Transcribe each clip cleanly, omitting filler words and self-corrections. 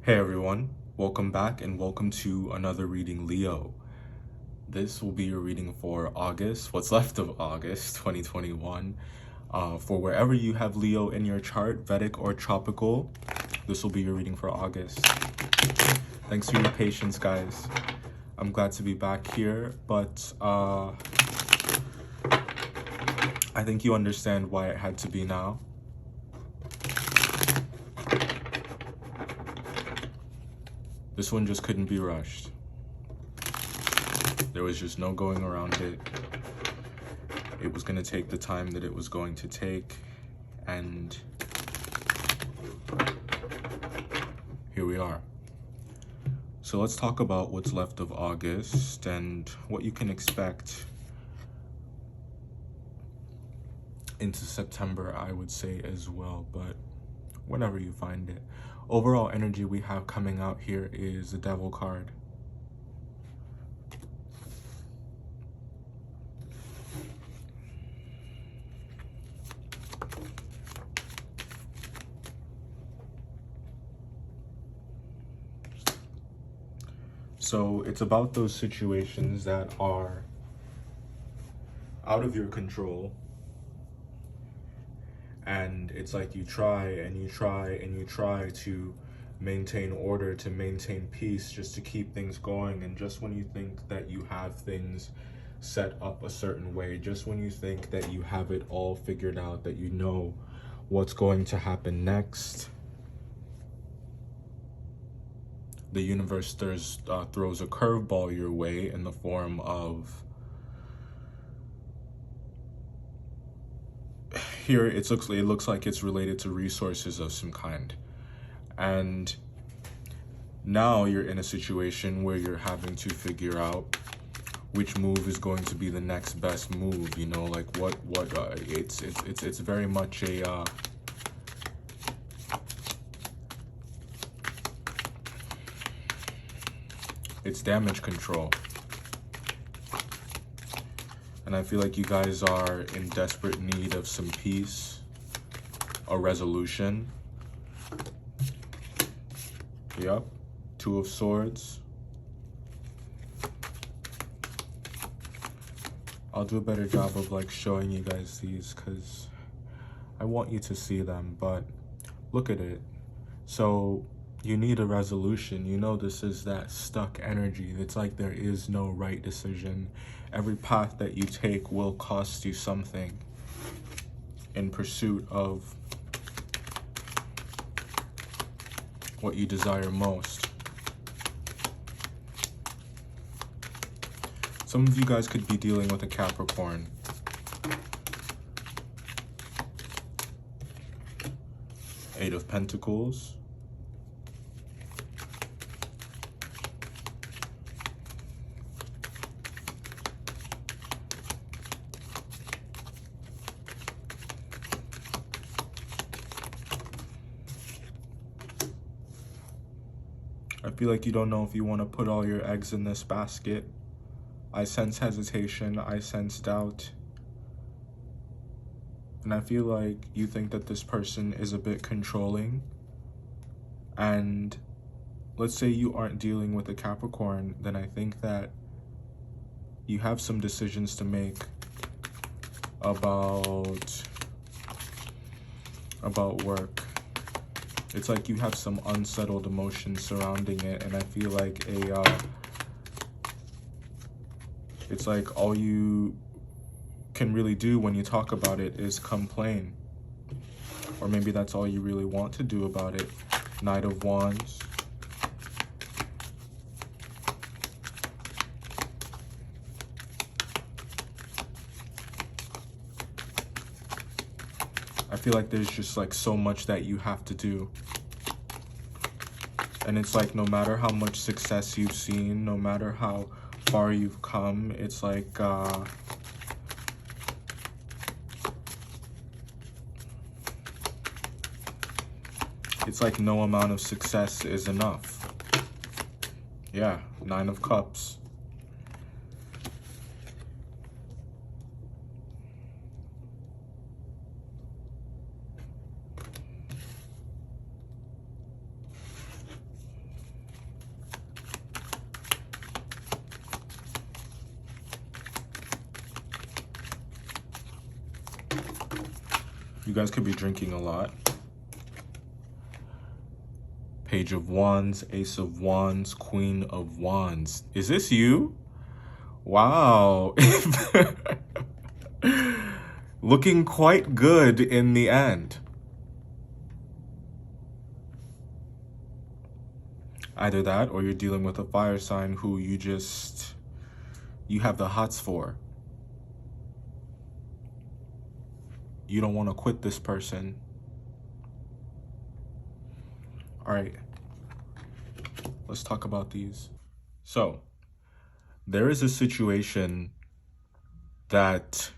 Hey everyone, welcome back and welcome to another reading Leo. This will be your reading for August, what's left of August 2021. For wherever you have Leo in your chart, Vedic or tropical, this will be your reading for August. Thanks for your patience, guys. I'm glad to be back here, but I think you understand why it had to be now. This one just couldn't be rushed. There was just no going around it. It was going to take the time that it was going to take, and here we are. So let's talk about what's left of August and what you can expect into September, I would say as well, but whenever you find it. Overall energy we have coming out here is the Devil card. So it's about those situations that are out of your control, and it's like you try and you try and you try to maintain order, to maintain peace, just to keep things going. And just when you think that you have things set up a certain way, just when you think that you have it all figured out, that you know what's going to happen next, the universe throws a curveball your way in the form of, here it looks like it's related to resources of some kind. And now you're in a situation where you're having to figure out which move is going to be the next best move, you know, like it's very much a it's damage control. And I feel like you guys are in desperate need of some peace, a resolution. Yep, Two of Swords. I'll do a better job of like showing you guys these because I want you to see them, but look at it. So you need a resolution. You know, this is that stuck energy. It's like there is no right decision. Every path that you take will cost you something in pursuit of what you desire most. Some of you guys could be dealing with a Capricorn. Eight of Pentacles. I feel like you don't know if you want to put all your eggs in this basket. I sense hesitation, I sense doubt. And I feel like you think that this person is a bit controlling. And let's say you aren't dealing with a Capricorn, then I think that you have some decisions to make about work. It's like you have some unsettled emotions surrounding it, and I feel like it's like all you can really do when you talk about it is complain. Or maybe that's all you really want to do about it. Knight of Wands. I feel like there's just like so much that you have to do. And it's like no matter how much success you've seen, no matter how far you've come, it's like no amount of success is enough. Yeah, Nine of Cups. You guys could be drinking a lot. Page of Wands, Ace of Wands, Queen of Wands. Is this you? Wow. Looking quite good in the end. Either that or you're dealing with a fire sign who you have the hots for. You don't want to quit this person. All right, let's talk about these. So, there is a situation that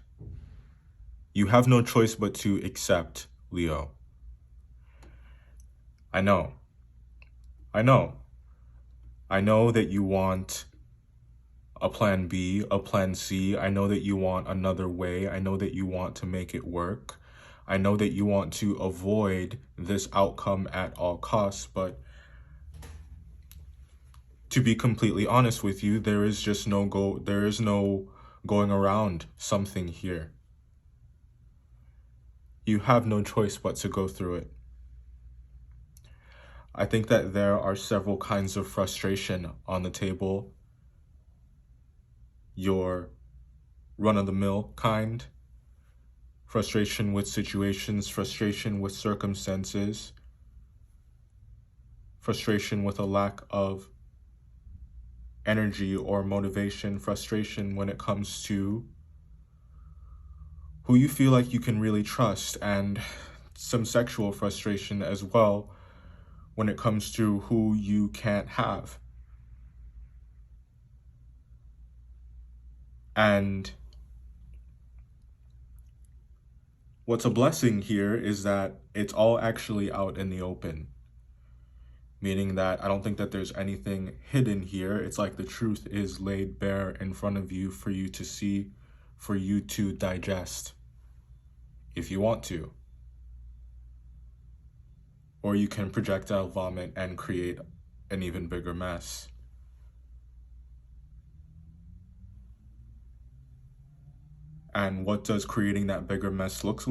you have no choice but to accept, Leo. I know that you want a plan B, a plan C. I know that you want another way. I know that you want to make it work. I know that you want to avoid this outcome at all costs, but to be completely honest with you, there is no going around something here. You have no choice but to go through it. I think that there are several kinds of frustration on the table. Your run-of-the-mill kind, frustration with situations, frustration with circumstances, frustration with a lack of energy or motivation, frustration when it comes to who you feel like you can really trust, and some sexual frustration as well when it comes to who you can't have. And what's a blessing here is that it's all actually out in the open. Meaning that I don't think that there's anything hidden here. It's like the truth is laid bare in front of you for you to see, for you to digest, if you want to. Or you can projectile vomit and create an even bigger mess. And what does creating that bigger mess look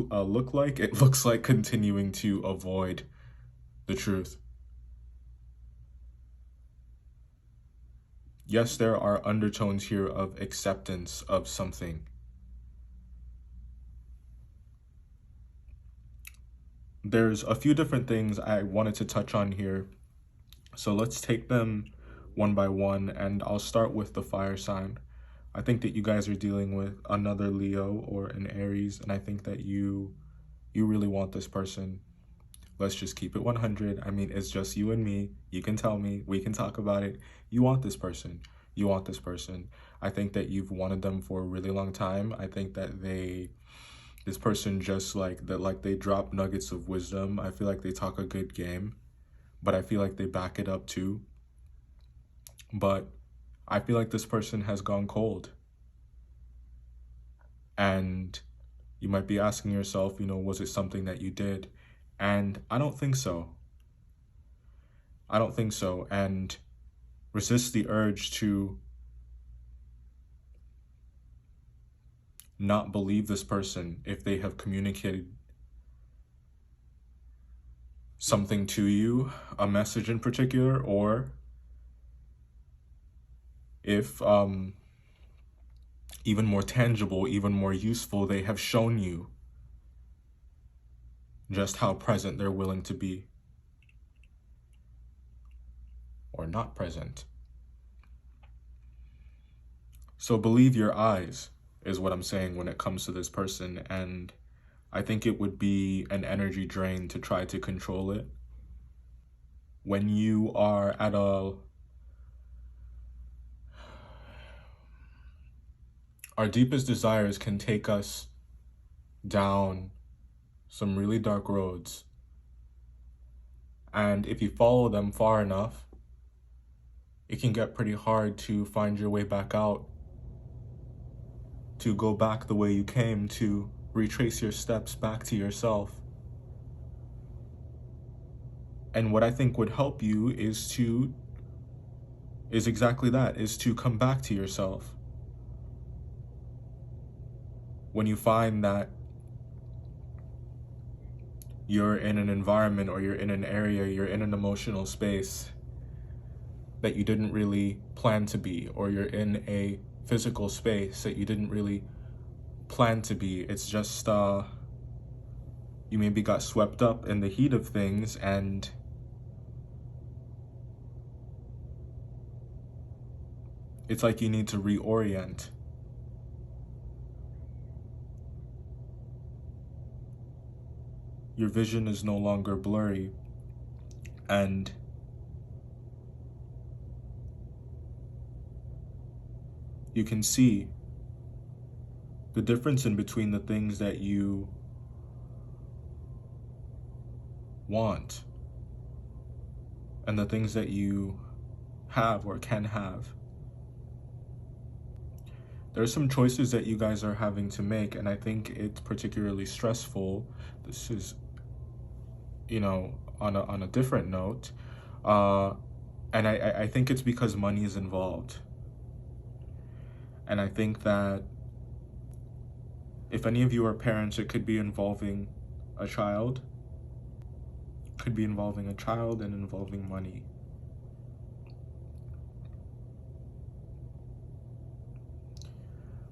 like? It looks like continuing to avoid the truth. Yes, there are undertones here of acceptance of something. There's a few different things I wanted to touch on here. So let's take them one by one, and I'll start with the fire sign. I think that you guys are dealing with another Leo or an Aries, and I think that you really want this person. Let's just keep it 100. I mean, it's just you and me. You can tell me. We can talk about it. You want this person. You want this person. I think that you've wanted them for a really long time. I think that this person just they drop nuggets of wisdom. I feel like they talk a good game, but I feel like they back it up too. But I feel like this person has gone cold. And you might be asking yourself, was it something that you did? And I don't think so. I don't think so. And resist the urge to not believe this person if they have communicated something to you, a message in particular, or if even more tangible, even more useful, they have shown you just how present they're willing to be, or not present. So believe your eyes is what I'm saying when it comes to this person, and I think it would be an energy drain to try to control it. When you are at our deepest desires can take us down some really dark roads. And if you follow them far enough, it can get pretty hard to find your way back out, to go back the way you came, to retrace your steps back to yourself. And what I think would help you is exactly that, is to come back to yourself. When you find that you're in an environment, or you're in an area, you're in an emotional space that you didn't really plan to be, or you're in a physical space that you didn't really plan to be. It's just you maybe got swept up in the heat of things, and it's like you need to reorient. Your vision is no longer blurry, and you can see the difference in between the things that you want and the things that you have or can have. There are some choices that you guys are having to make, and I think it's particularly stressful. This is, on a different note, and I think it's because money is involved. And I think that if any of you are parents, it could be involving a child. Could be involving a child and involving money.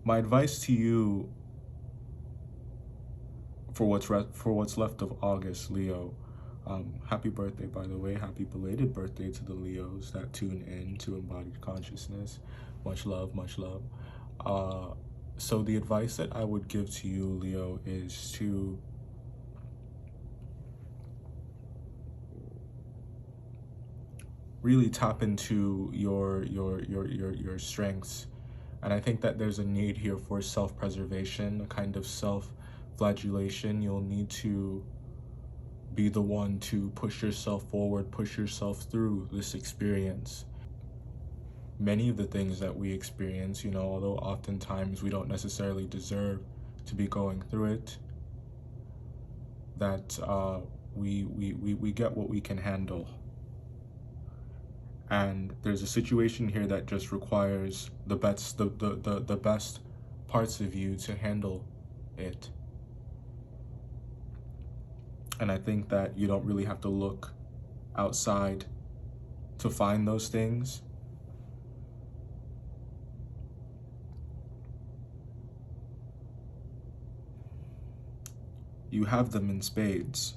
My advice to you for what's left of August, Leo. Happy birthday, by the way. Happy belated birthday to the Leos that tune in to Embodied Consciousness. Much love, much love. So the advice that I would give to you, Leo, is to really tap into your strengths. And I think that there's a need here for self-preservation, a kind of self-flagellation. You'll need to be the one to push yourself forward, push yourself through this experience. Many of the things that we experience, although oftentimes we don't necessarily deserve to be going through it, that we get what we can handle. And there's a situation here that just requires the best parts of you to handle it. And I think that you don't really have to look outside to find those things. You have them in spades,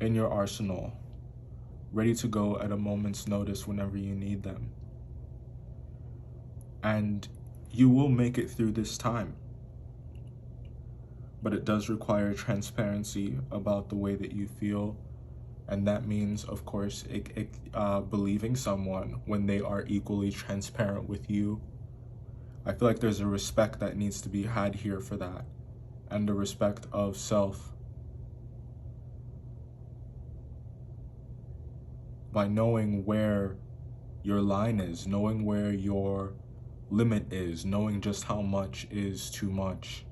in your arsenal, ready to go at a moment's notice whenever you need them. And you will make it through this time. But it does require transparency about the way that you feel. And that means, of course, believing someone when they are equally transparent with you. I feel like there's a respect that needs to be had here for that. And the respect of self. By knowing where your line is, knowing where your limit is, knowing just how much is too much.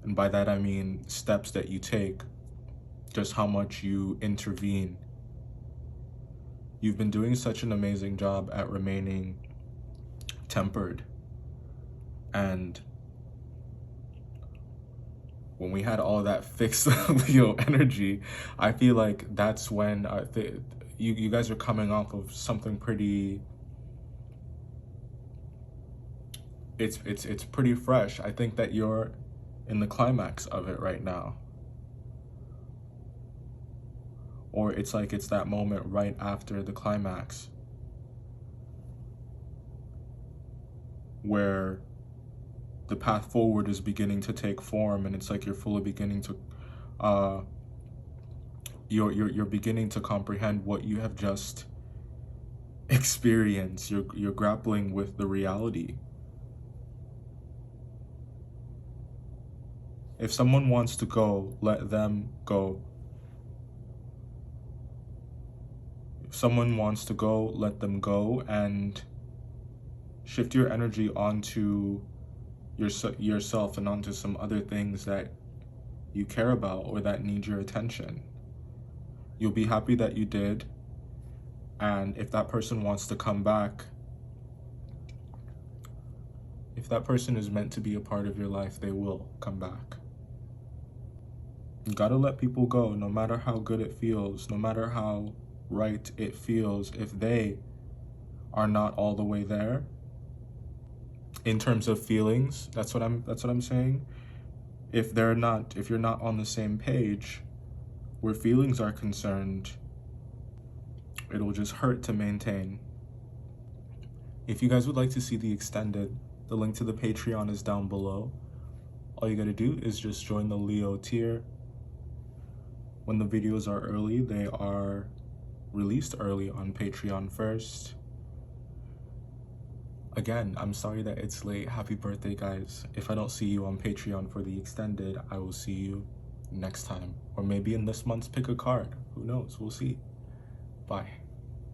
And by that I mean steps that you take, just how much you intervene. You've been doing such an amazing job at remaining tempered. And when we had all that fixed Leo energy, I feel like that's when you guys are coming off of something pretty. It's pretty fresh. I think that you're in the climax of it right now. Or it's like it's that moment right after the climax where the path forward is beginning to take form, and it's like you're fully beginning to you're beginning to comprehend what you have just experienced. You're grappling with the reality. If someone wants to go, let them go. If someone wants to go, let them go, and shift your energy onto yourself and onto some other things that you care about or that need your attention. You'll be happy that you did, and if that person wants to come back, if that person is meant to be a part of your life, they will come back. You gotta let people go, no matter how good it feels, no matter how right it feels. If they are not all the way there in terms of feelings, that's what I'm saying. If you're not on the same page where feelings are concerned, it'll just hurt to maintain. If you guys would like to see the extended, the link to the Patreon is down below. All you gotta do is just join the Leo tier. When the videos are early, they are released early on Patreon first. Again, I'm sorry that it's late. Happy birthday, guys. If I don't see you on Patreon for the extended, I will see you next time. Or maybe in this month's pick a card. Who knows? We'll see. Bye.